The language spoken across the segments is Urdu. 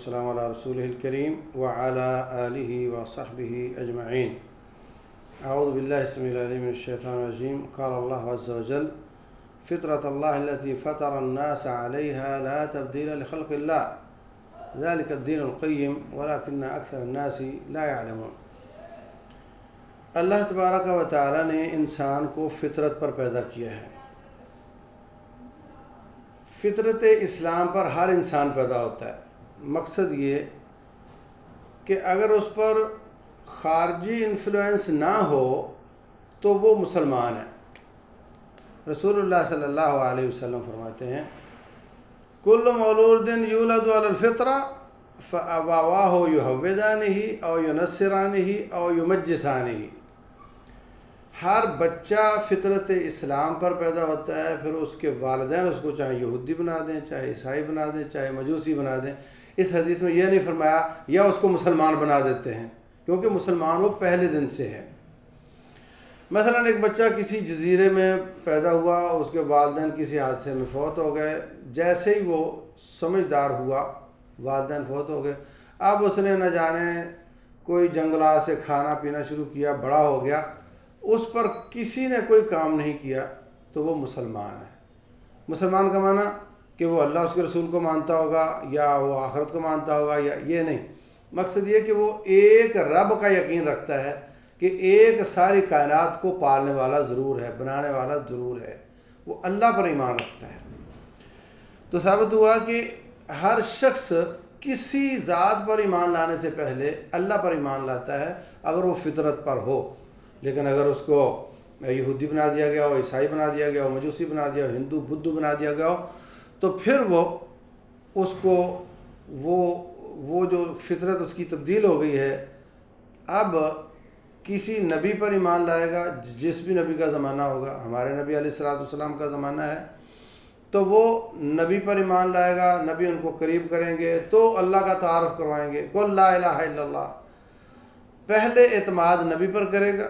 والسلام علی رسولہ الکریم وعلی آلہ وصحبہ اجمعین۔ اعوذ باللہ السمیع العلیم من الشیطان الرجیم۔ قال اللہ عز وجل فطرۃ اللہ التي فطر الناس علیہا لا تبدیل لخلق اللہ ذلک الدین القیم ولکن اکثر الناس لا یعلمون۔ اللہ تبارک و تعالی نے انسان کو فطرت پر پیدا کیا ہے۔ فطرت اسلام پر ہر انسان پیدا ہوتا ہے۔ مقصد یہ کہ اگر اس پر خارجی انفلوئنس نہ ہو تو وہ مسلمان ہے۔ رسول اللہ صلی اللہ علیہ وسلم فرماتے ہیں کل مولود یولد علی الفطرہ فابواہ یہودانہ او ینصرانہ او یمجسانہ۔ ہر بچہ فطرت اسلام پر پیدا ہوتا ہے، پھر اس کے والدین اس کو چاہے یہودی بنا دیں، چاہے عیسائی بنا دیں، چاہے مجوسی بنا دیں۔ اس حدیث میں یہ نہیں فرمایا یا اس کو مسلمان بنا دیتے ہیں، کیونکہ مسلمان وہ پہلے دن سے ہے۔ مثلا ایک بچہ کسی جزیرے میں پیدا ہوا، اس کے والدین کسی حادثے میں فوت ہو گئے، جیسے ہی وہ سمجھدار ہوا والدین فوت ہو گئے، اب اس نے نہ جانے کوئی جنگلات سے کھانا پینا شروع کیا، بڑا ہو گیا، اس پر کسی نے کوئی کام نہیں کیا، تو وہ مسلمان ہے۔ مسلمان کا معنی کہ وہ اللہ اس کے رسول کو مانتا ہوگا یا وہ آخرت کو مانتا ہوگا، یا یہ نہیں۔ مقصد یہ کہ وہ ایک رب کا یقین رکھتا ہے کہ ایک ساری کائنات کو پالنے والا ضرور ہے، بنانے والا ضرور ہے، وہ اللہ پر ایمان رکھتا ہے۔ تو ثابت ہوا کہ ہر شخص کسی ذات پر ایمان لانے سے پہلے اللہ پر ایمان لاتا ہے اگر وہ فطرت پر ہو۔ لیکن اگر اس کو یہودی بنا دیا گیا ہو، عیسائی بنا دیا گیا ہو، مجوسی بنا دیا ہو، ہندو بدھو بنا دیا گیا ہو، تو پھر وہ اس کو وہ جو فطرت اس کی تبدیل ہو گئی ہے، اب کسی نبی پر ایمان لائے گا، جس بھی نبی کا زمانہ ہوگا، ہمارے نبی علیہ الصلوۃ والسلام کا زمانہ ہے، تو وہ نبی پر ایمان لائے گا، نبی ان کو قریب کریں گے تو اللہ کا تعارف کروائیں گے، قل لا الہ الا اللہ۔ پہلے اعتماد نبی پر کرے گا،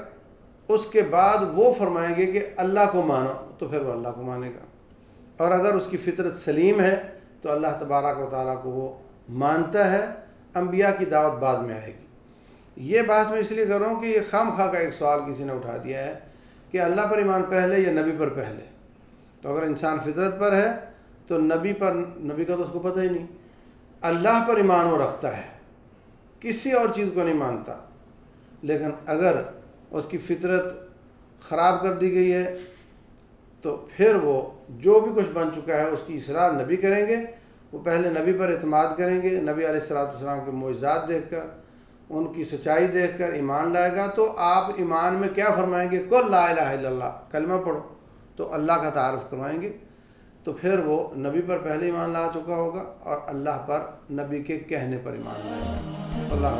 اس کے بعد وہ فرمائیں گے کہ اللہ کو مانو، تو پھر وہ اللہ کو مانے گا۔ اور اگر اس کی فطرت سلیم ہے تو اللہ تبارک و تعالیٰ کو وہ مانتا ہے۔ انبیاء کی دعوت بعد میں آئے گی۔ یہ بات میں اس لیے کر رہا ہوں کہ یہ خام خواہ کا ایک سوال کسی نے اٹھا دیا ہے کہ اللہ پر ایمان پہلے یا نبی پر پہلے۔ تو اگر انسان فطرت پر ہے تو نبی کا تو اس کو پتہ ہی نہیں۔ اللہ پر ایمان وہ رکھتا ہے، کسی اور چیز کو نہیں مانتا۔ لیکن اگر اس کی فطرت خراب کر دی گئی ہے تو پھر وہ جو بھی کچھ بن چکا ہے اس کی اصلاح نبی کریں گے۔ وہ پہلے نبی پر اعتماد کریں گے، نبی علیہ الصلوۃ والسلام کے معجزات دیکھ کر، ان کی سچائی دیکھ کر ایمان لائے گا۔ تو آپ ایمان میں کیا فرمائیں گے؟ قل لا الہ الا اللہ، کلمہ پڑھو، تو اللہ کا تعارف کروائیں گے۔ تو پھر وہ نبی پر پہلے ایمان لا چکا ہوگا اور اللہ پر نبی کے کہنے پر ایمان لائے گا۔ اللہ